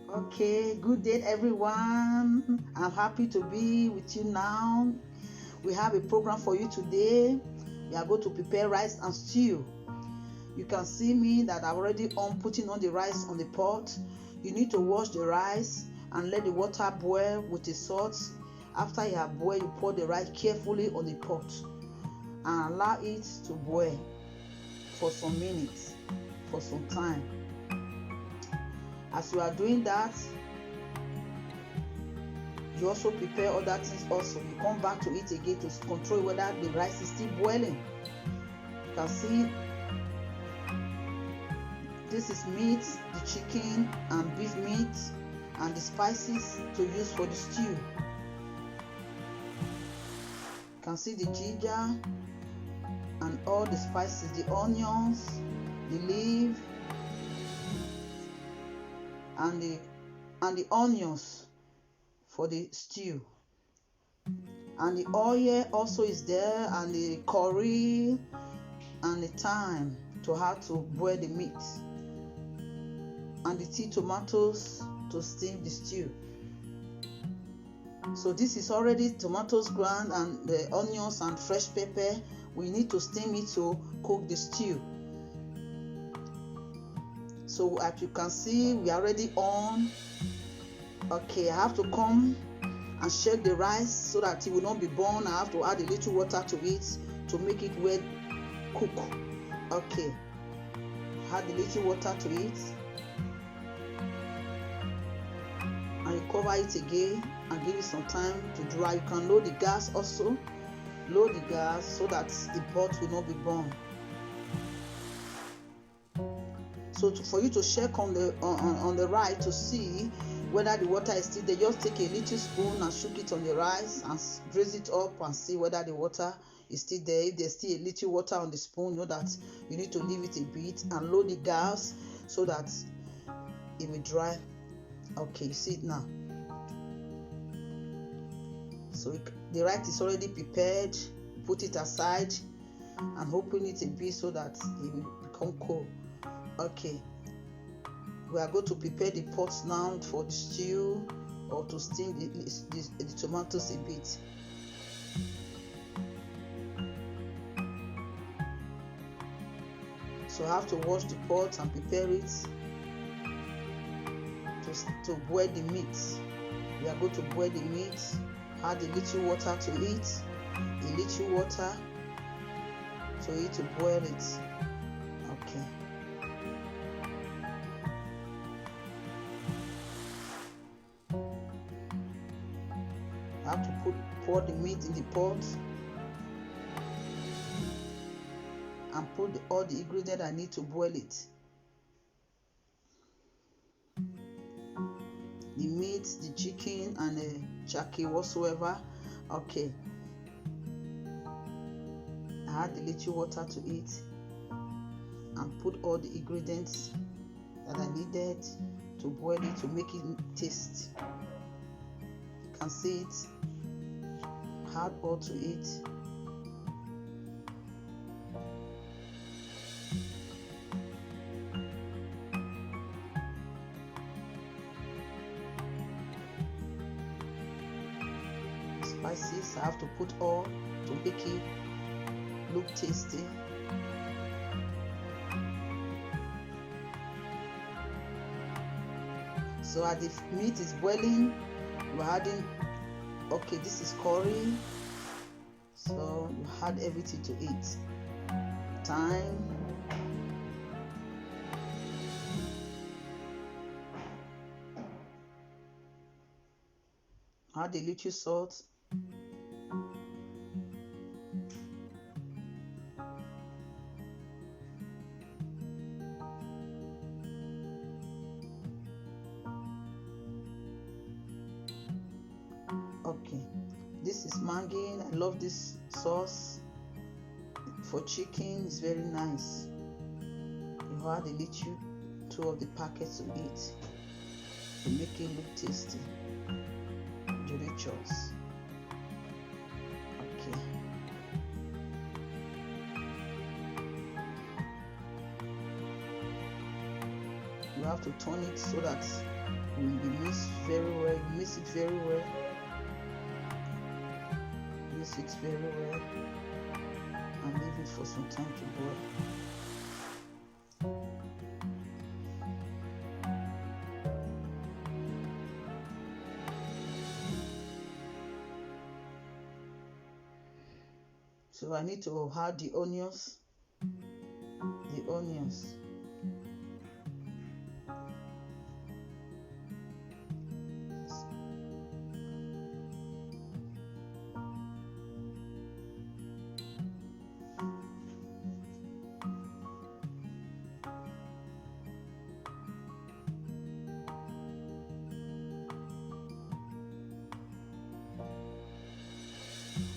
Okay, good day everyone. I'm happy to be with you now. We have a program for you today. We are going to prepare rice and stew. You can see me that I'm already putting on the rice on the pot. You need to wash the rice and let the water boil with the salt. After you have boiled, you pour the rice carefully on the pot and allow it to boil for some minutes, for some time. As you are doing that, you also prepare other things also. You come back to it again to control whether the rice is still boiling. You can see this is meat, the chicken and beef meat, and the spices to use for the stew. You can see the ginger and all the spices, the onions, the leaf, and the onions for the stew. And the oil also is there, and the curry and the thyme to how to boil the meat, and the tea tomatoes to steam the stew. So this is already tomatoes ground and the onions and fresh pepper. We need to steam it to cook the stew. So as you can see, we are already on. Okay, I have to come and shake the rice so that it will not be burned. I have to add a little water to it to make it well cook. Okay, add a little water to it and you cover it again and give it some time to dry. You can lower the gas also. Lower the gas so that the pot will not be burned. So for you to check on the rice to see whether the water is still there, just take a little spoon and shook it on the rice and raise it up and see whether the water is still there. If there's still a little water on the spoon, know that you need to leave it a bit and lower the gas so that it will dry. Okay, see it now. So the rice is already prepared. Put it aside and open it a bit so that it will become cold. Okay, we are going to prepare the pot now for the stew or to steam the tomatoes a bit. So I have to wash the pot and prepare it to boil the meat. We are going to boil the meat. Add a little water to it, a little water to it to boil it. Okay. I have to pour the meat in the pot and put all the ingredients I need to boil it. The meat, the chicken, and the turkey whatsoever. Okay. I add a little water to it and put all the ingredients that I needed to boil it to make it taste. You can see it. Add all to it. Spices I have to put all to make it look tasty. So as the meat is boiling, we're adding, okay, this is curry, so you add everything to it. Thyme, add a little salt, okay, this is Maggi. I love this sauce for chicken. It's very nice. You add a little two of the packets to it to make it look tasty, delicious. Okay, you have to turn it so that will be mixed very well. You mix it very well. Mix it very well and leave it for some time to boil. So I need to add the onions.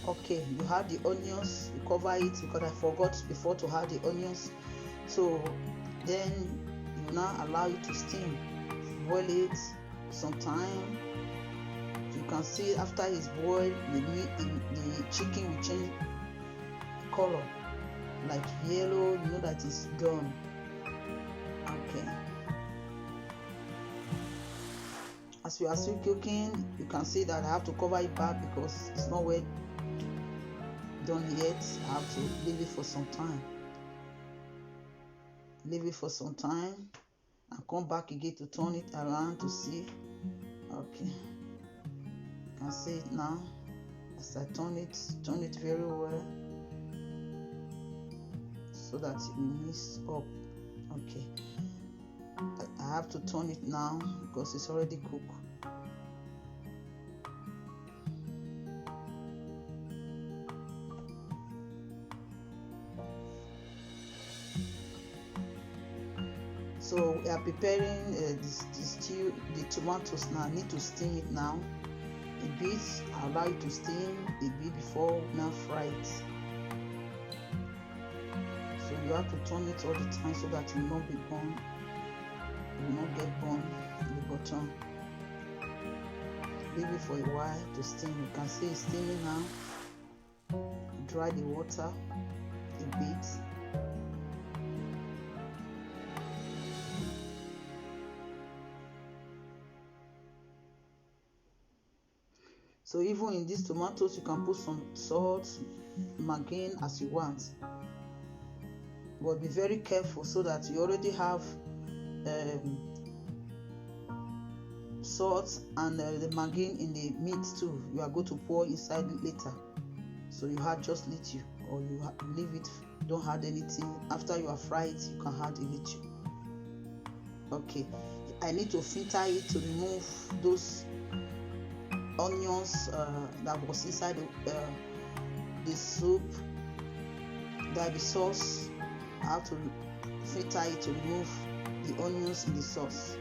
Okay, you add the onions, you cover it because I forgot before to add the onions. So then you now allow it to steam. Boil it some time. You can see after it's boiled, the chicken will change color, like yellow. You know that it's done. Okay. As we are still cooking, you can see that I have to cover it back because it's not well done yet. I have to leave it for some time. And come back again to turn it around to see. Okay, you can see it now. As I turn it very well so that it will mix up. Okay, I have to turn it now because it's already cooked. So we are preparing the stew, the tomatoes now. I need to steam it now a bit. I allow it to steam a bit before we now fry it. So you have to turn it all the time so that it will not be burned. It will not get burned in the bottom. Leave it for a while to steam. You can see it's steaming now. Dry the water a bit. So even in these tomatoes, you can put some salt, Maggi as you want. But be very careful so that you already have salt and the Maggi in the meat too. You are going to pour inside it later. So you add just little, or you leave it, don't add anything. After you have fried it, you can add a little. Okay, I need to filter it to remove those onions that was inside the soup, the sauce. I have to filter it to remove the onions in the sauce.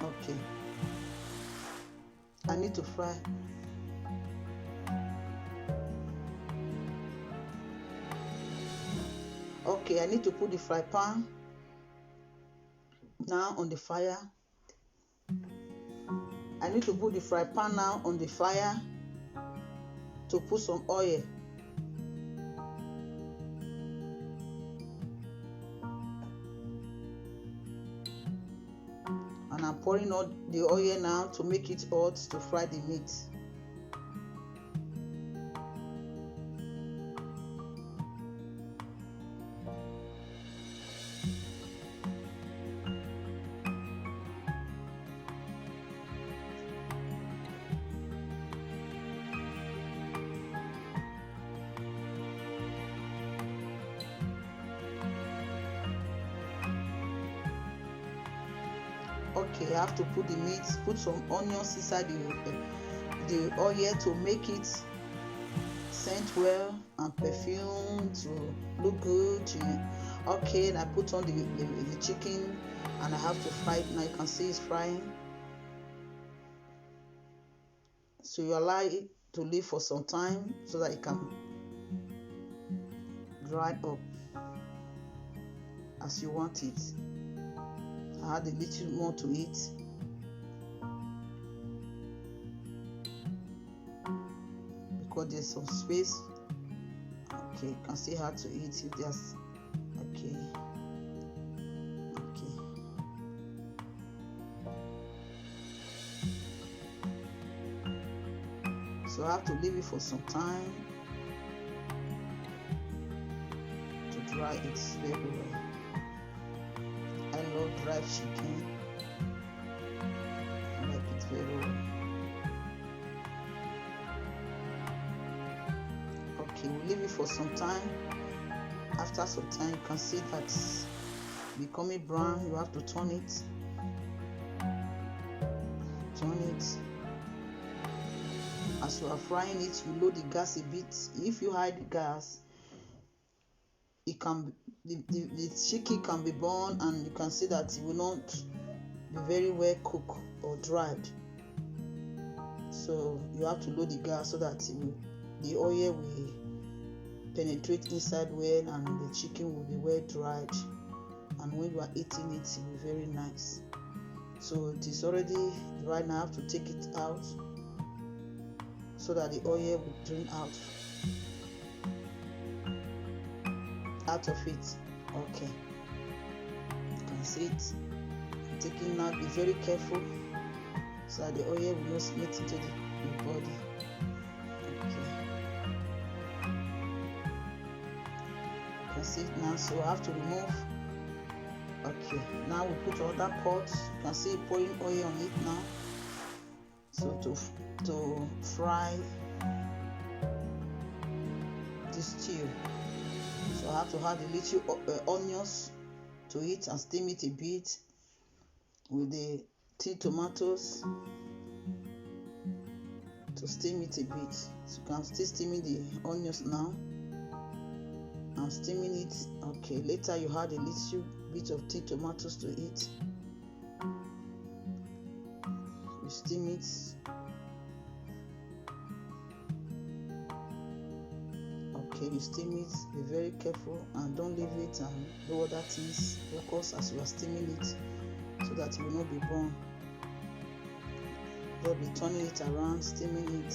Okay, I need to fry. Okay, I need to put the fry pan now on the fire. I need to put the fry pan now on the fire to put some oil. And I'm pouring out the oil now to make it hot to fry the meat. Okay, I have to put the meat, put some onions inside the oil to make it scent well and perfume to look good. Okay, and I put on the chicken and I have to fry it. Now you can see it's frying. So you allow it to leave for some time so that it can dry up as you want it. Add a little more to it. Because there's some space Okay, you can see how to eat if there's okay. So I have to leave it for some time to dry it very well. I love dried chicken. I like it very well. Okay, we'll leave it for some time. After some time, you can see that it's becoming brown. You have to turn it. As you are frying it, you load the gas a bit. If you hide the gas, it can the chicken can be burned, and you can see that it will not be very well cooked or dried. So you have to load the gas so that the oil will penetrate inside well, and the chicken will be well dried, and when you are eating it will be very nice. So it is already right now. I have to take it out so that the oil will drain out of it. Okay, you can see it. I'm taking now. Be very careful so that the oil will not split into the body. Okay, you can see it now. So I have to remove. Okay, now we put other pots. You can see pouring oil on it now. So to fry the stew. So I have to add a little onions to it and steam it a bit with the tin tomatoes to steam it a bit. So you can still steaming the onions now. I'm steaming it. Okay, later you add a little bit of tin tomatoes to it. You steam it. Okay, you steam it. Be very careful and don't leave it and do other things. Focus as you are steaming it so that it will not be burned. You'll be turning it around, steaming it.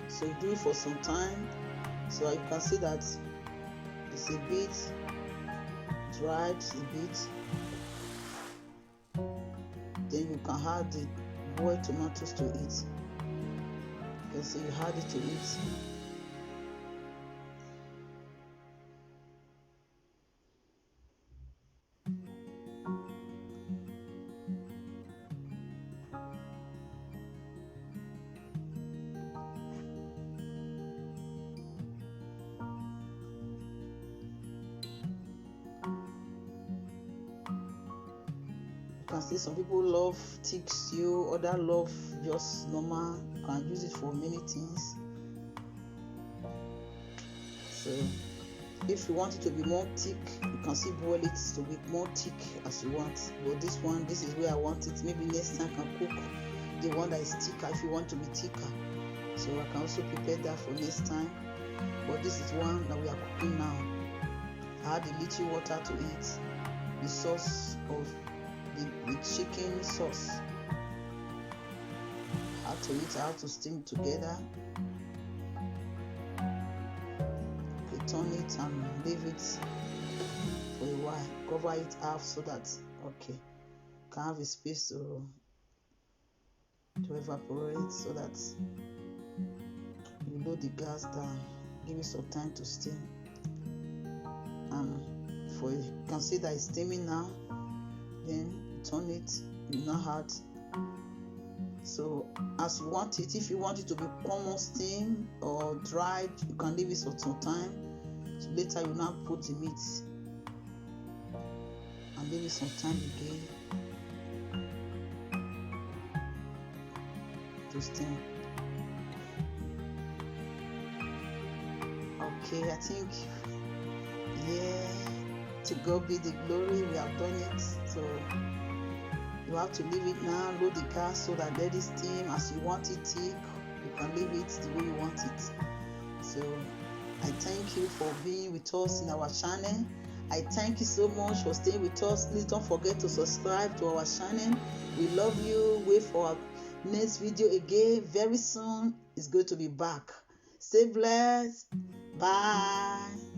So you do it for some time. So you can see that it's a bit dried, a bit. Then you can add the boiled tomatoes to it. You can see you add it to it. You can see some people love thick stew, others love just normal. You can use it for many things. So if you want it to be more thick, you can still boil it to be more thick as you want. But this is where I want it. Maybe next time I can cook the one that is thicker if you want to be thicker. So I can also prepare that for next time. But this is one that we are cooking now. I add a little water to it. The sauce of the chicken sauce. Add to it. I have to steam together. Okay, turn it and leave it for a while. Cover it half so that can have a space to evaporate, so that you load the gas down. Give it some time to steam. And you can see that it's steaming now. Then turn it. You now add. So as you want it, if you want it to be common steam or dried, you can leave it for some time. So later you now put the meat and leave it some time again to steam. Okay, I think to God be the glory, we have done it. So you have to leave it now, load the gas so that let it steam as you want it thick. You can leave it the way you want it. So I thank you for being with us in our channel. I thank you so much for staying with us. Please don't forget to subscribe to our channel. We love you. Wait for our next video again. Very soon, it's going to be back. Stay blessed. Bye.